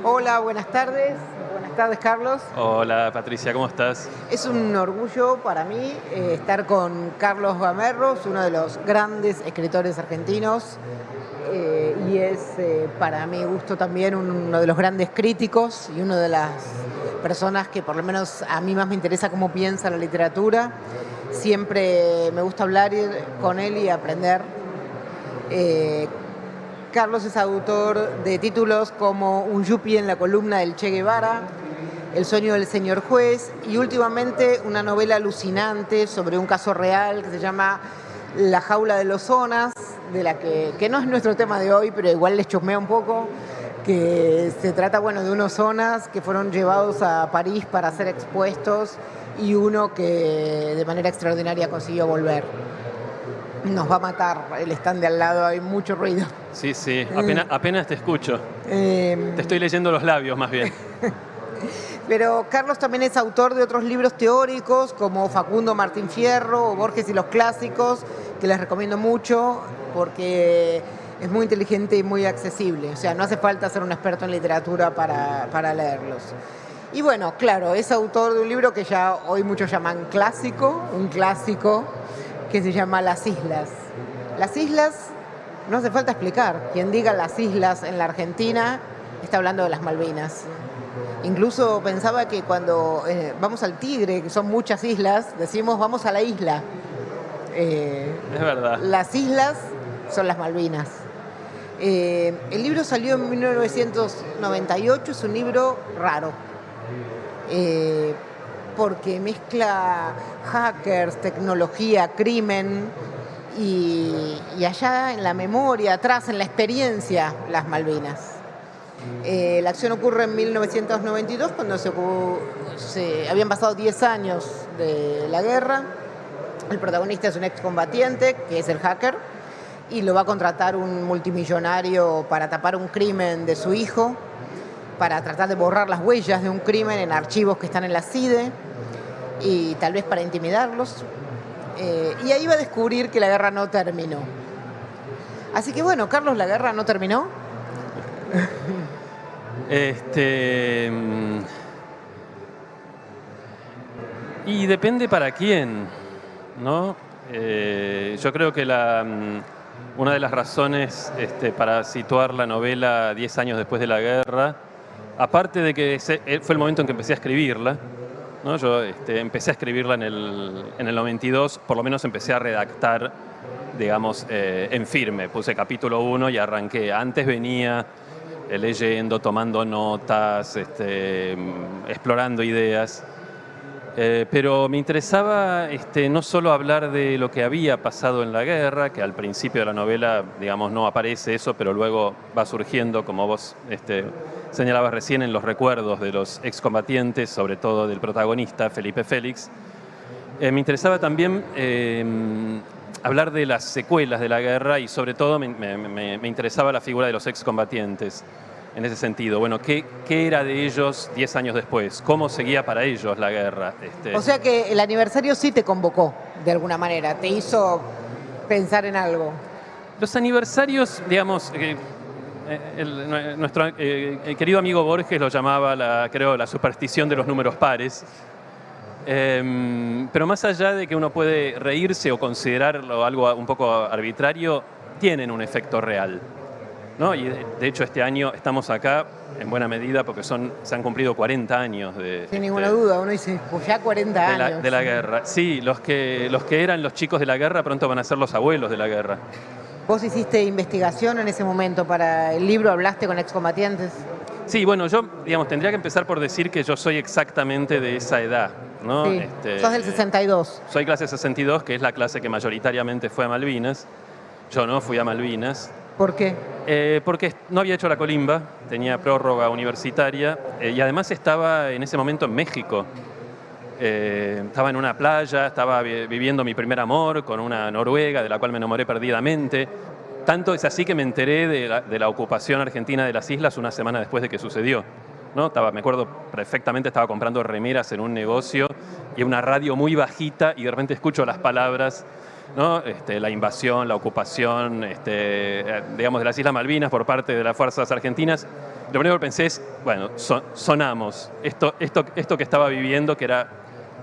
Hola, buenas tardes. Buenas tardes, Carlos. Hola Patricia, ¿cómo estás? Es un orgullo para mí estar con Carlos Gamerros, uno de los grandes escritores argentinos, y es para mi gusto también uno de los grandes críticos y una de las personas que por lo menos a mí más me interesa cómo piensa la literatura. Siempre me gusta hablar con él y aprender. Carlos es autor de títulos como Un yuppie en la columna del Che Guevara, El sueño del señor juez y últimamente una novela alucinante sobre un caso real que se llama La jaula de los zonas, de la que no es nuestro tema de hoy, pero igual les chusmea un poco, que se trata de unos zonas que fueron llevados a París para ser expuestos y uno que de manera extraordinaria consiguió volver. Nos va a matar el stand de al lado, hay mucho ruido. Sí, apenas te escucho. Te estoy leyendo los labios más bien. Pero Carlos también es autor de otros libros teóricos como Facundo Martín Fierro o Borges y los clásicos, que les recomiendo mucho porque es muy inteligente y muy accesible. O sea, no hace falta ser un experto en literatura para leerlos. Y bueno, claro, es autor de un libro que ya hoy muchos llaman clásico, un clásico que se llama Las Islas. Las Islas, no hace falta explicar. Quien diga las islas en la Argentina está hablando de las Malvinas. Incluso pensaba que cuando vamos al Tigre, que son muchas islas, decimos vamos a la isla. Es verdad. Las islas son las Malvinas. El libro salió en 1998, es un libro raro. Porque mezcla hackers, tecnología, crimen y allá en la memoria, atrás en la experiencia, las Malvinas. La acción ocurre en 1992 cuando se habían pasado 10 años de la guerra. El protagonista es un excombatiente que es el hacker y lo va a contratar un multimillonario para tapar un crimen de su hijo, para tratar de borrar las huellas de un crimen en archivos que están en la CIDE y tal vez para intimidarlos. Y ahí va a descubrir que la guerra no terminó. Así que bueno, Carlos, ¿la guerra no terminó? Y depende para quién, ¿no? Yo creo que una de las razones para situar la novela 10 años después de la guerra, aparte de que fue el momento en que empecé a escribirla, ¿no? Yo empecé a escribirla en el 92, por lo menos empecé a redactar, digamos, en firme. Puse capítulo 1 y arranqué. Antes venía leyendo, tomando notas, explorando ideas. Pero me interesaba no solo hablar de lo que había pasado en la guerra, que al principio de la novela, digamos, no aparece eso, pero luego va surgiendo, como vos señalabas recién, en los recuerdos de los excombatientes, sobre todo del protagonista, Felipe Félix. Me interesaba también hablar de las secuelas de la guerra y sobre todo me interesaba la figura de los excombatientes. En ese sentido, bueno, ¿qué era de ellos 10 años después? ¿Cómo seguía para ellos la guerra? O sea que el aniversario sí te convocó, de alguna manera, te hizo pensar en algo. Los aniversarios, digamos, nuestro querido amigo Borges lo llamaba, creo, la superstición de los números pares. Pero más allá de que uno puede reírse o considerarlo algo un poco arbitrario, tienen un efecto real, ¿no? Y de hecho este año estamos acá en buena medida porque se han cumplido 40 años de... Sin ninguna duda, uno dice, pues ya 40 años. De la guerra. Sí, los que eran los chicos de la guerra pronto van a ser los abuelos de la guerra. ¿Vos hiciste investigación en ese momento para el libro? ¿Hablaste con excombatientes? Sí, bueno, yo, digamos, tendría que empezar por decir que yo soy exactamente de esa edad, ¿no? Sí, sos del 62. Soy clase 62, que es la clase que mayoritariamente fue a Malvinas. Yo no fui a Malvinas. ¿Por qué? Porque no había hecho la colimba, tenía prórroga universitaria y además estaba en ese momento en México. Estaba en una playa, estaba viviendo mi primer amor con una noruega de la cual me enamoré perdidamente. Tanto es así que me enteré de la ocupación argentina de las islas una semana después de que sucedió, ¿no? Me acuerdo perfectamente, estaba comprando remeras en un negocio y una radio muy bajita y de repente escucho las palabras, ¿no? La invasión, la ocupación, digamos, de las Islas Malvinas por parte de las fuerzas argentinas lo primero que pensé es, bueno, sonamos. Esto que estaba viviendo, que era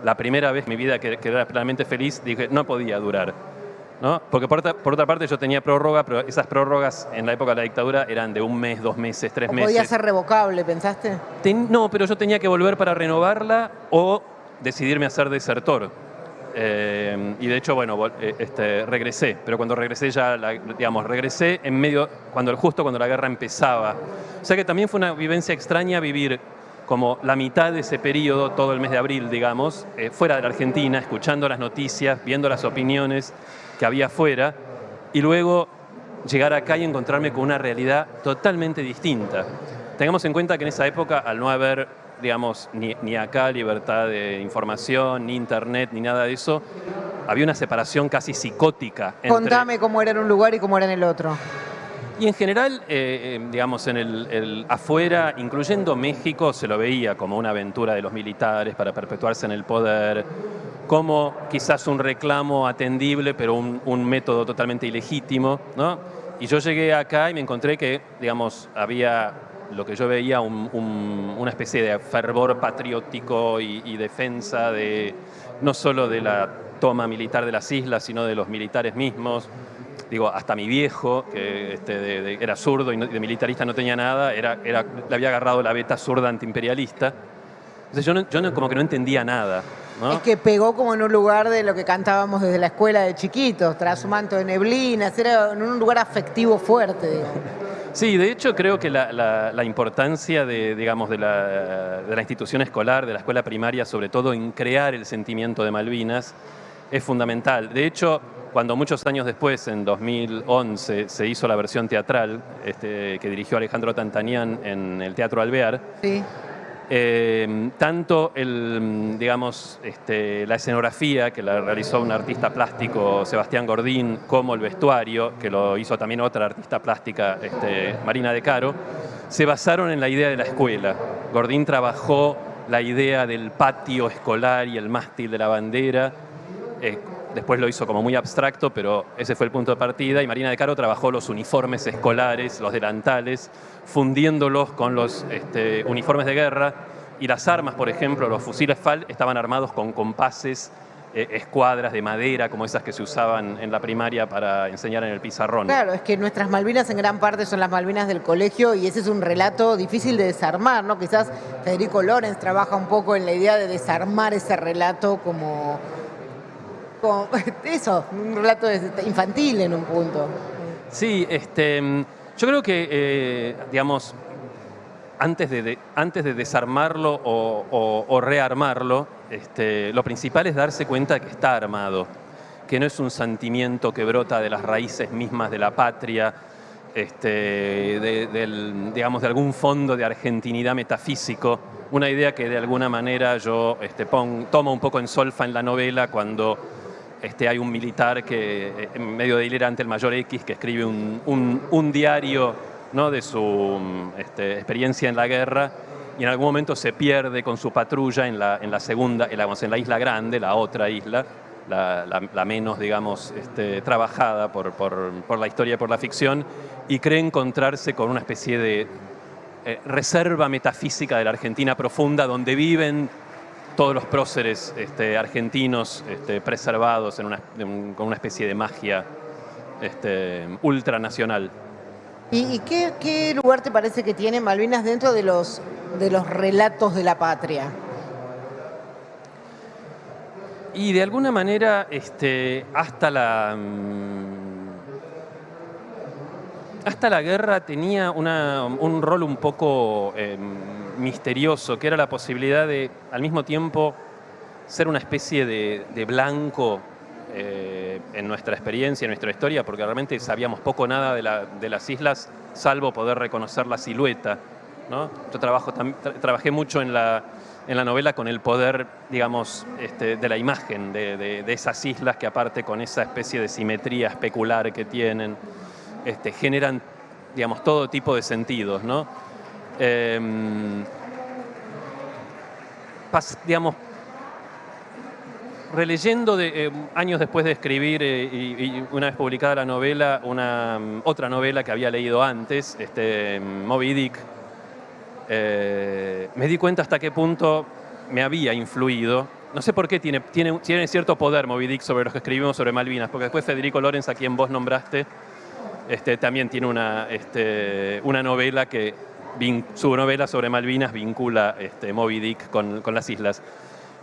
la primera vez en mi vida que era plenamente feliz, dije, no podía durar, ¿no? Porque por otra parte yo tenía prórroga, pero esas prórrogas en la época de la dictadura eran de 1 mes, 2 meses, 3 meses. ¿Podía ser revocable, pensaste? No, pero yo tenía que volver para renovarla o decidirme a ser desertor. Y de hecho, bueno, regresé, pero cuando regresé ya, regresé en medio, justo cuando la guerra empezaba. O sea que también fue una vivencia extraña vivir como la mitad de ese periodo, todo el mes de abril, digamos, fuera de la Argentina, escuchando las noticias, viendo las opiniones que había afuera, y luego llegar acá y encontrarme con una realidad totalmente distinta. Tengamos en cuenta que en esa época, al no haber, digamos, ni acá libertad de información, ni internet, ni nada de eso, había una separación casi psicótica. Contame cómo era en un lugar y cómo era en el otro. Y en general, digamos, en el afuera, incluyendo México, se lo veía como una aventura de los militares para perpetuarse en el poder, como quizás un reclamo atendible, pero un método totalmente ilegítimo, ¿no? Y yo llegué acá y me encontré que, digamos, había lo que yo veía una especie de fervor patriótico y defensa no solo de la toma militar de las islas, sino de los militares mismos. Digo, hasta mi viejo, que era zurdo y de militarista no tenía nada, le había agarrado la beta zurda antiimperialista. Entonces yo como que no entendía nada, ¿no? Es que pegó como en un lugar de lo que cantábamos desde la escuela de chiquitos, tras un manto de neblinas, era en un lugar afectivo fuerte, digamos. Sí, de hecho creo que la importancia digamos, de la institución escolar, de la escuela primaria, sobre todo en crear el sentimiento de Malvinas, es fundamental. De hecho, cuando muchos años después, en 2011, se hizo la versión teatral que dirigió Alejandro Tantanian en el Teatro Alvear, sí. Tanto la escenografía, que la realizó un artista plástico, Sebastián Gordín, como el vestuario, que lo hizo también otra artista plástica, Marina De Caro, se basaron en la idea de la escuela. Gordín trabajó la idea del patio escolar y el mástil de la bandera. Después lo hizo como muy abstracto, pero ese fue el punto de partida. Y Marina De Caro trabajó los uniformes escolares, los delantales, fundiéndolos con los uniformes de guerra. Y las armas, por ejemplo, los fusiles FAL, estaban armados con compases, escuadras de madera, como esas que se usaban en la primaria para enseñar en el pizarrón. Claro, es que nuestras Malvinas en gran parte son las Malvinas del colegio y ese es un relato difícil de desarmar, ¿no? Quizás Federico Lorenz trabaja un poco en la idea de desarmar ese relato como eso, un relato infantil en un punto. Sí, yo creo que, digamos, antes de desarmarlo o rearmarlo, lo principal es darse cuenta que está armado, que no es un sentimiento que brota de las raíces mismas de la patria, digamos, de algún fondo de argentinidad metafísico, una idea que de alguna manera yo tomo un poco en solfa en la novela cuando hay un militar que, en medio de hilera ante el mayor X, que escribe un diario, ¿no?, de su experiencia en la guerra, y en algún momento se pierde con su patrulla en la Isla Grande, la otra isla, la menos, digamos, trabajada por la historia y por la ficción, y cree encontrarse con una especie de reserva metafísica de la Argentina profunda, donde viven todos los próceres argentinos preservados con una especie de magia ultranacional. ¿Y qué lugar te parece que tiene Malvinas dentro de los relatos de la patria? Y de alguna manera hasta la guerra tenía un rol un poco misterioso, que era la posibilidad de, al mismo tiempo, ser una especie de blanco en nuestra experiencia, en nuestra historia, porque realmente sabíamos poco o nada de las islas, salvo poder reconocer la silueta, ¿no? Yo trabajé mucho en la novela con el poder, digamos, de la imagen de esas islas, que aparte con esa especie de simetría especular que tienen, generan, digamos, todo tipo de sentidos, ¿no? Digamos, releyendo años después de escribir y una vez publicada la novela, otra novela que había leído antes, Moby Dick, me di cuenta hasta qué punto me había influido. No sé por qué tiene cierto poder Moby Dick sobre los que escribimos sobre Malvinas, porque después Federico Lorenz, a quien vos nombraste, también tiene una novela su novela sobre Malvinas vincula Moby Dick con las islas.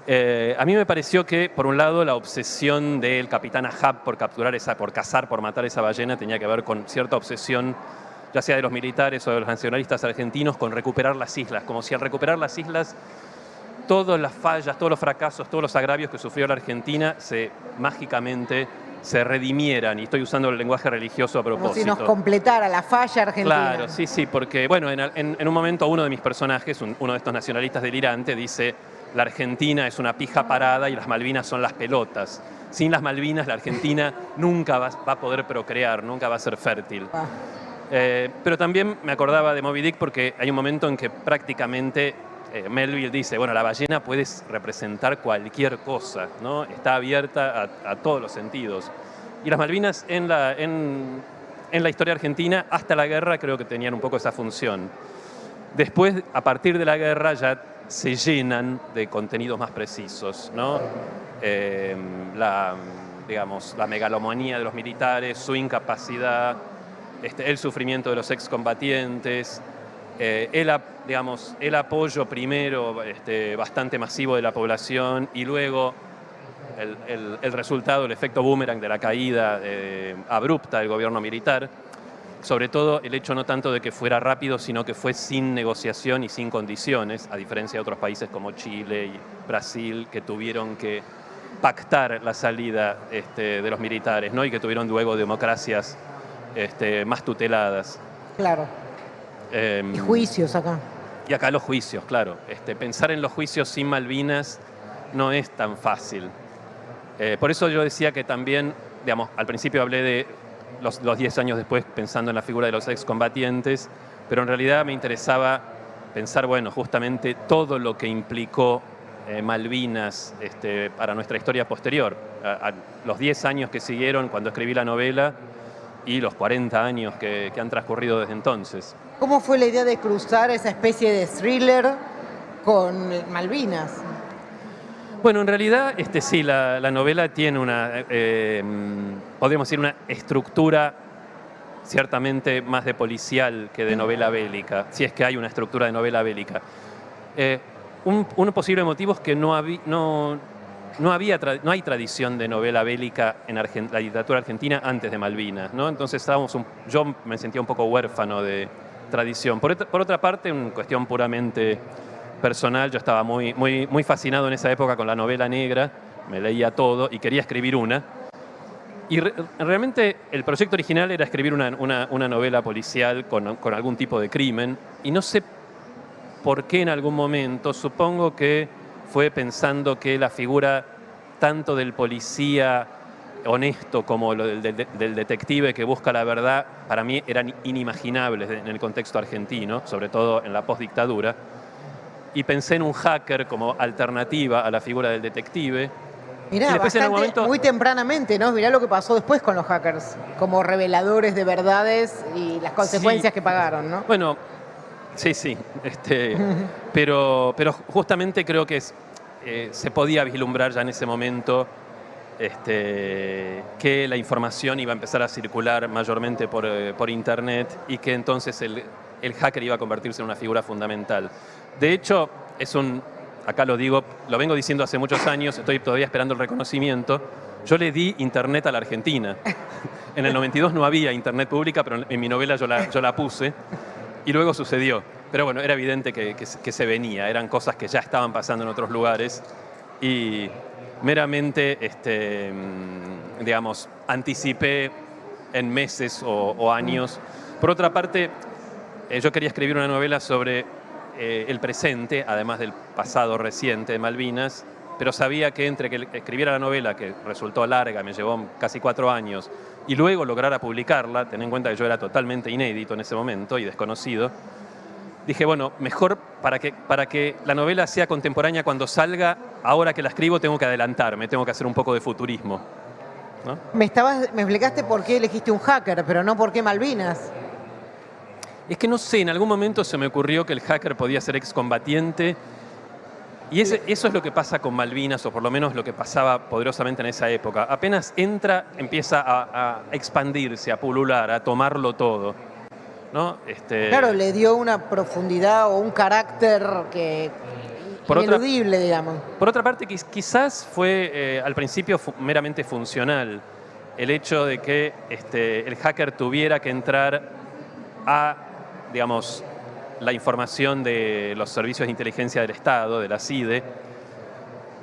A mí me pareció que, por un lado, la obsesión del capitán Ahab por cazar, por matar esa ballena, tenía que ver con cierta obsesión, ya sea de los militares o de los nacionalistas argentinos, con recuperar las islas, como si al recuperar las islas todas las fallas, todos los fracasos, todos los agravios que sufrió la Argentina mágicamente se redimieran, y estoy usando el lenguaje religioso a propósito. Como si nos completara la falla argentina. Claro, sí, porque, bueno, en un momento uno de mis personajes, uno de estos nacionalistas delirantes, dice: la Argentina es una pija parada y las Malvinas son las pelotas. Sin las Malvinas la Argentina nunca va a poder procrear, nunca va a ser fértil. Pero también me acordaba de Moby Dick porque hay un momento en que prácticamente Melville dice, bueno, la ballena puede representar cualquier cosa, ¿no? Está abierta a todos los sentidos. Y las Malvinas en la historia argentina, hasta la guerra, creo que tenían un poco esa función. Después, a partir de la guerra, ya se llenan de contenidos más precisos, ¿no? La megalomanía de los militares, su incapacidad, el sufrimiento de los excombatientes, el apoyo primero bastante masivo de la población y luego el resultado, el efecto boomerang de la caída abrupta del gobierno militar. Sobre todo el hecho no tanto de que fuera rápido, sino que fue sin negociación y sin condiciones, a diferencia de otros países como Chile y Brasil, que tuvieron que pactar la salida de los militares, ¿no? Y que tuvieron luego democracias más tuteladas. Claro. Y juicios acá. Y acá los juicios, claro. Pensar en los juicios sin Malvinas no es tan fácil. Por eso yo decía que también, al principio hablé de los 10 años después pensando en la figura de los excombatientes, pero en realidad me interesaba pensar, bueno, justamente todo lo que implicó Malvinas para nuestra historia posterior. Los 10 años que siguieron cuando escribí la novela y los 40 años que han transcurrido desde entonces. ¿Cómo fue la idea de cruzar esa especie de thriller con Malvinas? Bueno, en realidad, sí, la novela tiene podríamos decir, una estructura ciertamente más de policial que de novela bélica, si es que hay una estructura de novela bélica. Un posible motivo es que no hay tradición de novela bélica en la literatura argentina antes de Malvinas, ¿no? Entonces yo me sentía un poco huérfano de tradición. Por otra parte, en cuestión puramente personal, yo estaba muy fascinado en esa época con la novela negra, me leía todo y quería escribir una. Y realmente el proyecto original era escribir una novela policial con algún tipo de crimen, y no sé por qué en algún momento, supongo que fue pensando que la figura tanto del policía honesto como del detective que busca la verdad, para mí eran inimaginables en el contexto argentino, sobre todo en la postdictadura. Y pensé en un hacker como alternativa a la figura del detective. Mirá, muy tempranamente, ¿no? Mirá lo que pasó después con los hackers, como reveladores de verdades y las consecuencias que pagaron, ¿no? Bueno, sí. Pero justamente creo que se podía vislumbrar ya en ese momento que la información iba a empezar a circular mayormente por Internet y que entonces el hacker iba a convertirse en una figura fundamental. De hecho, acá lo digo, lo vengo diciendo hace muchos años, estoy todavía esperando el reconocimiento. Yo le di Internet a la Argentina. En el 92 no había Internet pública, pero en mi novela yo la puse y luego sucedió. Pero bueno, era evidente que se venía, eran cosas que ya estaban pasando en otros lugares y meramente, anticipé en meses o años. Por otra parte, yo quería escribir una novela sobre el presente, además del pasado reciente de Malvinas, pero sabía que entre que escribiera la novela, que resultó larga, me llevó casi 4 años, y luego lograra publicarla, ten en cuenta que yo era totalmente inédito en ese momento y desconocido, dije, bueno, mejor para que la novela sea contemporánea cuando salga, ahora que la escribo tengo que adelantarme, tengo que hacer un poco de futurismo, ¿no? Me explicaste por qué elegiste un hacker, pero no por qué Malvinas. Es que no sé, en algún momento se me ocurrió que el hacker podía ser excombatiente. Y eso es lo que pasa con Malvinas, o por lo menos lo que pasaba poderosamente en esa época. Apenas entra, empieza a expandirse, a pulular, a tomarlo todo, ¿no? Claro, le dio una profundidad o un carácter ineludible, digamos. Por otra parte, quizás fue al principio meramente funcional el hecho de que el hacker tuviera que entrar a, digamos, la información de los servicios de inteligencia del Estado, de la CIDE.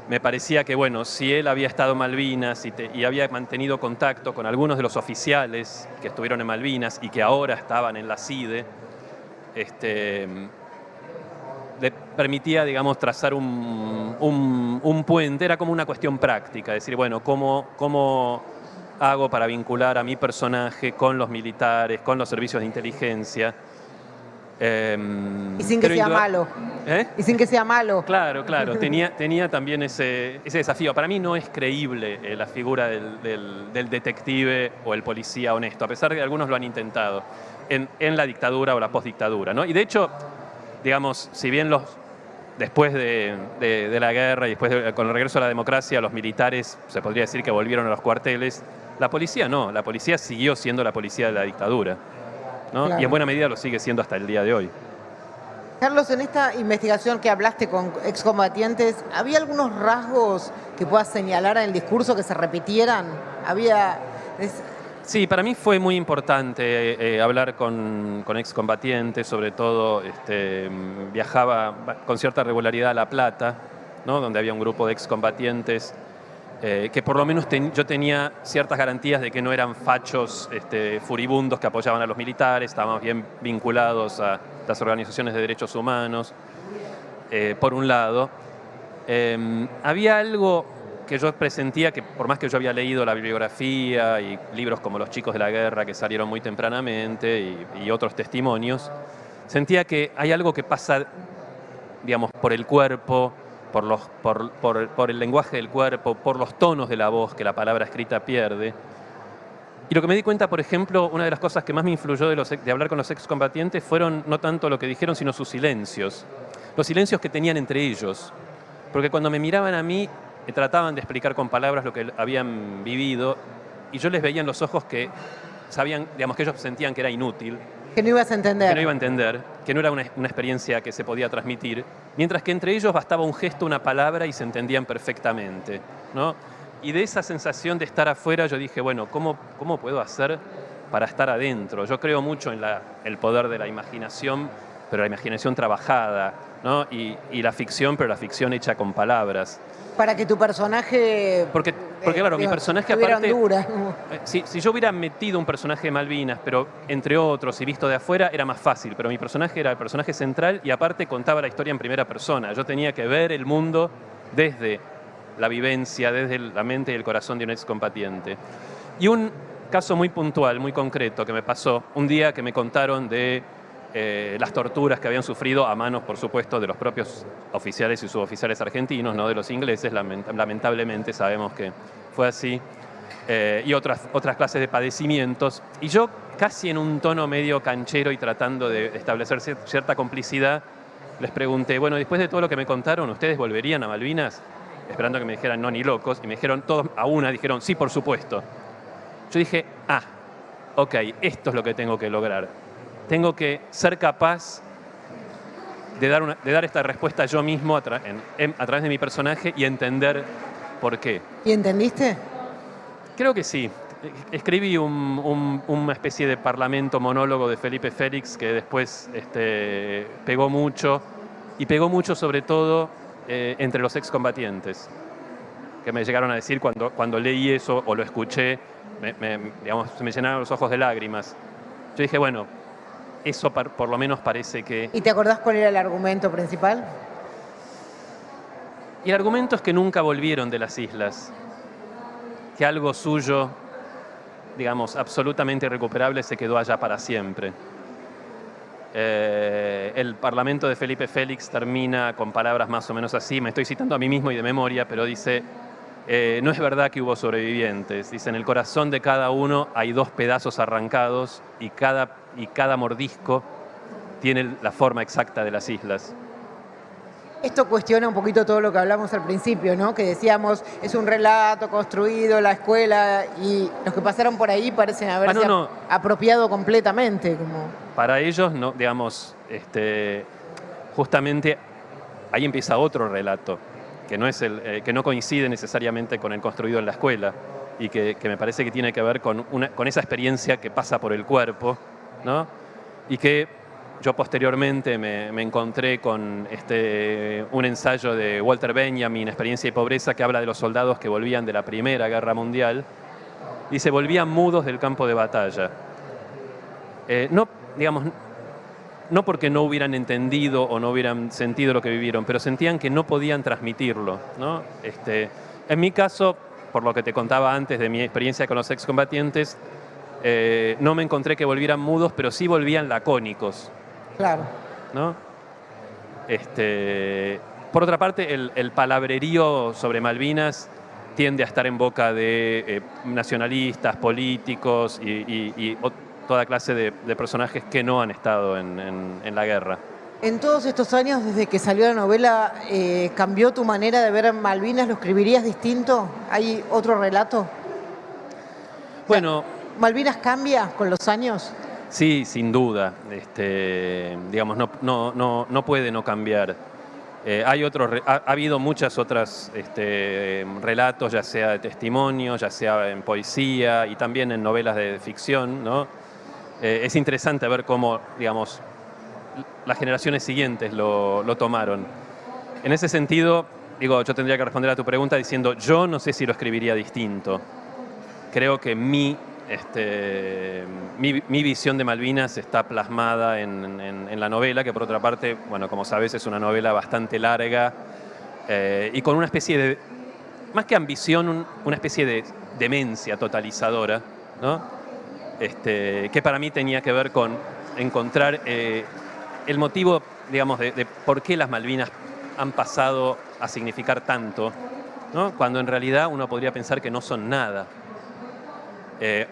Me parecía que, bueno, si él había estado en Malvinas y había mantenido contacto con algunos de los oficiales que estuvieron en Malvinas y que ahora estaban en la CIDE, le permitía, digamos, trazar un puente. Era como una cuestión práctica, decir, bueno, ¿cómo hago para vincular a mi personaje con los militares, con los servicios de inteligencia? Y sin que sea malo. Y sin que sea malo. Claro, tenía también ese desafío. Para mí no es creíble la figura del detective o el policía honesto, a pesar de que algunos lo han intentado en la dictadura o la postdictadura, ¿no? Y de hecho, digamos, si bien después de la guerra y después con el regreso a la democracia, los militares se podría decir que volvieron a los cuarteles, la policía no, la policía siguió siendo la policía de la dictadura, ¿no? Claro. Y en buena medida lo sigue siendo hasta el día de hoy. Carlos, en esta investigación que hablaste con excombatientes, ¿había algunos rasgos que puedas señalar en el discurso que se repitieran? Sí, para mí fue muy importante hablar con excombatientes, sobre todo viajaba con cierta regularidad a La Plata, ¿no? Donde había un grupo de excombatientes que por lo menos yo tenía ciertas garantías de que no eran fachos furibundos que apoyaban a los militares, estábamos bien vinculados a las organizaciones de derechos humanos, por un lado. Había algo que yo presentía, que por más que yo había leído la bibliografía y libros como Los chicos de la guerra, que salieron muy tempranamente, y otros testimonios, sentía que hay algo que pasa, digamos, por el cuerpo, por el lenguaje del cuerpo, por los tonos de la voz que la palabra escrita pierde. Y lo que me di cuenta, por ejemplo, una de las cosas que más me influyó de hablar con los excombatientes fueron no tanto lo que dijeron, sino sus silencios. Los silencios que tenían entre ellos. Porque cuando me miraban a mí, trataban de explicar con palabras lo que habían vivido, y yo les veía en los ojos que sabían, digamos, que ellos sentían que era inútil. Que no ibas a entender. Que no iba a entender, que no era una experiencia que se podía transmitir, mientras que entre ellos bastaba un gesto, una palabra, y se entendían perfectamente, ¿no? Y de esa sensación de estar afuera yo dije, bueno, ¿cómo puedo hacer para estar adentro? Yo creo mucho en el poder de la imaginación, pero la imaginación trabajada, ¿no? Y la ficción, pero la ficción hecha con palabras. Para que tu personaje... Porque claro, mi personaje aparte... Hondura. Si yo hubiera metido un personaje de Malvinas, pero entre otros y visto de afuera, era más fácil. Pero mi personaje era el personaje central y aparte contaba la historia en primera persona. Yo tenía que ver el mundo desde la vivencia, desde la mente y el corazón de un excombatiente. Y un caso muy puntual, muy concreto que me pasó, un día que me contaron de las torturas que habían sufrido a manos, por supuesto, de los propios oficiales y suboficiales argentinos, no de los ingleses, lamentablemente sabemos que fue así, y otras clases de padecimientos. Y yo, casi en un tono medio canchero y tratando de establecer cierta complicidad, les pregunté, bueno, después de todo lo que me contaron, ¿ustedes volverían a Malvinas? Esperando que me dijeran no, ni locos, y me dijeron, todos a una, dijeron, sí, por supuesto. Yo dije, ok, esto es lo que tengo que lograr. Tengo que ser capaz de dar esta respuesta yo mismo a través de mi personaje y entender por qué. ¿Y entendiste? Creo que sí. Escribí una especie de parlamento monólogo de Felipe Félix que después pegó mucho, y pegó mucho sobre todo entre los excombatientes, que me llegaron a decir cuando leí eso o lo escuché, digamos, se me llenaron los ojos de lágrimas. Yo dije, bueno, eso por lo menos parece que... ¿Y te acordás cuál era el argumento principal? Y el argumento es que nunca volvieron de las islas, que algo suyo, digamos, absolutamente irrecuperable se quedó allá para siempre. El parlamento de Felipe Félix termina con palabras más o menos así, me estoy citando a mí mismo y de memoria, pero dice, no es verdad que hubo sobrevivientes, dice, en el corazón de cada uno hay 2 pedazos arrancados y cada mordisco tiene la forma exacta de las islas. Esto cuestiona un poquito todo lo que hablamos al principio, ¿no? Que decíamos, es un relato construido, la escuela, y los que pasaron por ahí parecen haberse apropiado completamente. Como... Para ellos, no, digamos, justamente ahí empieza otro relato, que no, que no coincide necesariamente con el construido en la escuela, y que me parece que tiene que ver con esa experiencia que pasa por el cuerpo, ¿no? Y que yo posteriormente me encontré con un ensayo de Walter Benjamin, Experiencia y Pobreza, que habla de los soldados que volvían de la Primera Guerra Mundial y se volvían mudos del campo de batalla. No, digamos, no porque no hubieran entendido o no hubieran sentido lo que vivieron, pero sentían que no podían transmitirlo, ¿no? En mi caso, por lo que te contaba antes de mi experiencia con los excombatientes, no me encontré que volvieran mudos, pero sí volvían lacónicos. Claro. ¿No? Por otra parte, el palabrerío sobre Malvinas tiende a estar en boca de nacionalistas, políticos y toda clase de personajes que no han estado en la guerra. En todos estos años, desde que salió la novela, ¿cambió tu manera de ver Malvinas? ¿Lo escribirías distinto? ¿Hay otro relato? Bueno, ¿Malvinas cambia con los años? Sí, sin duda. Digamos, no puede no cambiar. Ha habido muchas otras relatos, ya sea de testimonio, ya sea en poesía y también en novelas de ficción, ¿no? Es interesante ver cómo, digamos, las generaciones siguientes lo tomaron. En ese sentido, digo, yo tendría que responder a tu pregunta diciendo, yo no sé si lo escribiría distinto. Creo que mi visión de Malvinas está plasmada en la novela, que por otra parte, bueno, como sabes, es una novela bastante larga y con una especie de, más que ambición, una especie de demencia totalizadora, ¿no? Que para mí tenía que ver con encontrar el motivo, digamos, de por qué las Malvinas han pasado a significar tanto, ¿no? Cuando en realidad uno podría pensar que no son nada.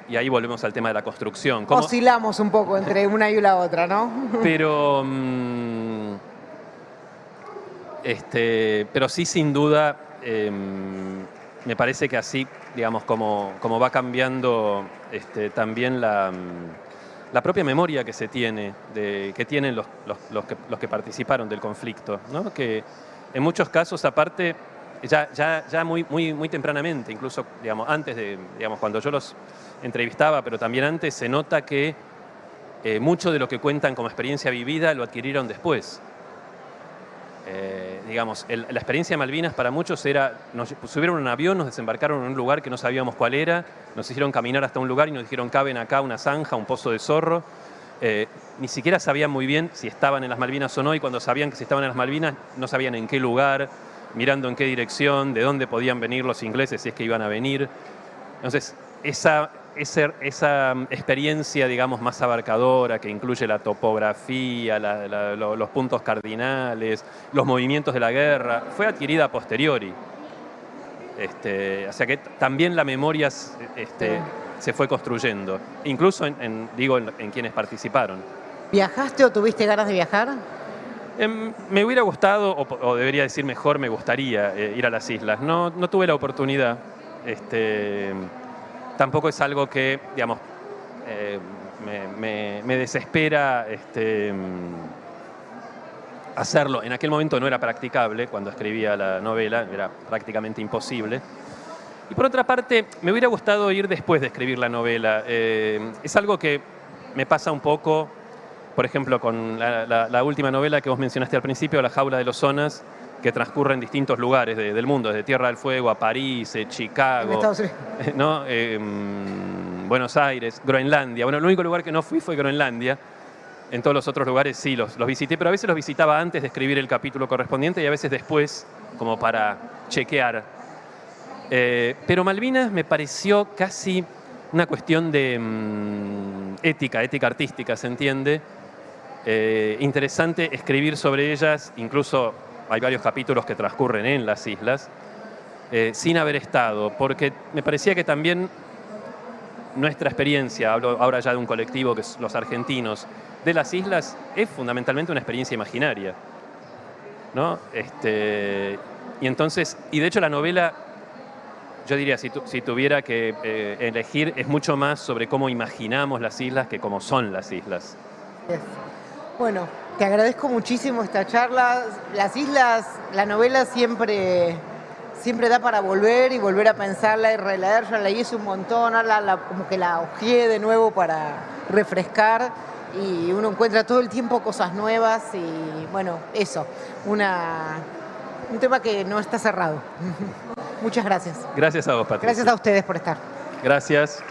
Y ahí volvemos al tema de la construcción. ¿Cómo? Oscilamos un poco entre una y la otra, ¿no? Pero sí, sin duda, me parece que así, digamos, como va cambiando también la propia memoria que se tiene, que tienen los que participaron del conflicto, ¿no? Que en muchos casos, aparte, ya muy tempranamente, incluso, digamos, antes de, digamos, cuando yo los entrevistaba, pero también antes, se nota que mucho de lo que cuentan como experiencia vivida lo adquirieron después. Digamos, la experiencia de Malvinas para muchos era, nos subieron a un avión, nos desembarcaron en un lugar que no sabíamos cuál era, nos hicieron caminar hasta un lugar y nos dijeron, caben acá una zanja, un pozo de zorro. Ni siquiera sabían muy bien si estaban en las Malvinas o no, y cuando sabían que si estaban en las Malvinas, no sabían en qué lugar, mirando en qué dirección, de dónde podían venir los ingleses si es que iban a venir. Entonces, esa experiencia, digamos, más abarcadora, que incluye la topografía, los puntos cardinales, los movimientos de la guerra, fue adquirida a posteriori. O sea que también la memoria se fue construyendo, incluso en quienes participaron. ¿Viajaste o tuviste ganas de viajar? Me hubiera gustado, o debería decir mejor, me gustaría ir a las islas. No tuve la oportunidad. Tampoco es algo que, digamos, me desespera hacerlo. En aquel momento no era practicable, cuando escribía la novela, era prácticamente imposible. Y por otra parte, me hubiera gustado ir después de escribir la novela. Es algo que me pasa un poco, por ejemplo, con la última novela que vos mencionaste al principio, La jaula de los zonas, que transcurre en distintos lugares del mundo, desde Tierra del Fuego a París, Chicago, ¿no? Buenos Aires, Groenlandia. Bueno, el único lugar que no fui fue Groenlandia. En todos los otros lugares sí los visité, pero a veces los visitaba antes de escribir el capítulo correspondiente y a veces después, como para chequear. Pero Malvinas me pareció casi una cuestión de ética artística, ¿se entiende? Interesante escribir sobre ellas, incluso hay varios capítulos que transcurren en las islas, sin haber estado, porque me parecía que también nuestra experiencia, hablo ahora ya de un colectivo que es los argentinos, de las islas es fundamentalmente una experiencia imaginaria, ¿no? Y entonces, y de hecho la novela, yo diría, si tuviera que elegir, es mucho más sobre cómo imaginamos las islas que cómo son las islas. Bueno, te agradezco muchísimo esta charla. Las islas, la novela siempre da para volver y volver a pensarla y releer. Yo la hice un montón, ahora como que la hojeé de nuevo para refrescar y uno encuentra todo el tiempo cosas nuevas y bueno, eso, un tema que no está cerrado. Muchas gracias. Gracias a vos, Patricia. Gracias a ustedes por estar. Gracias.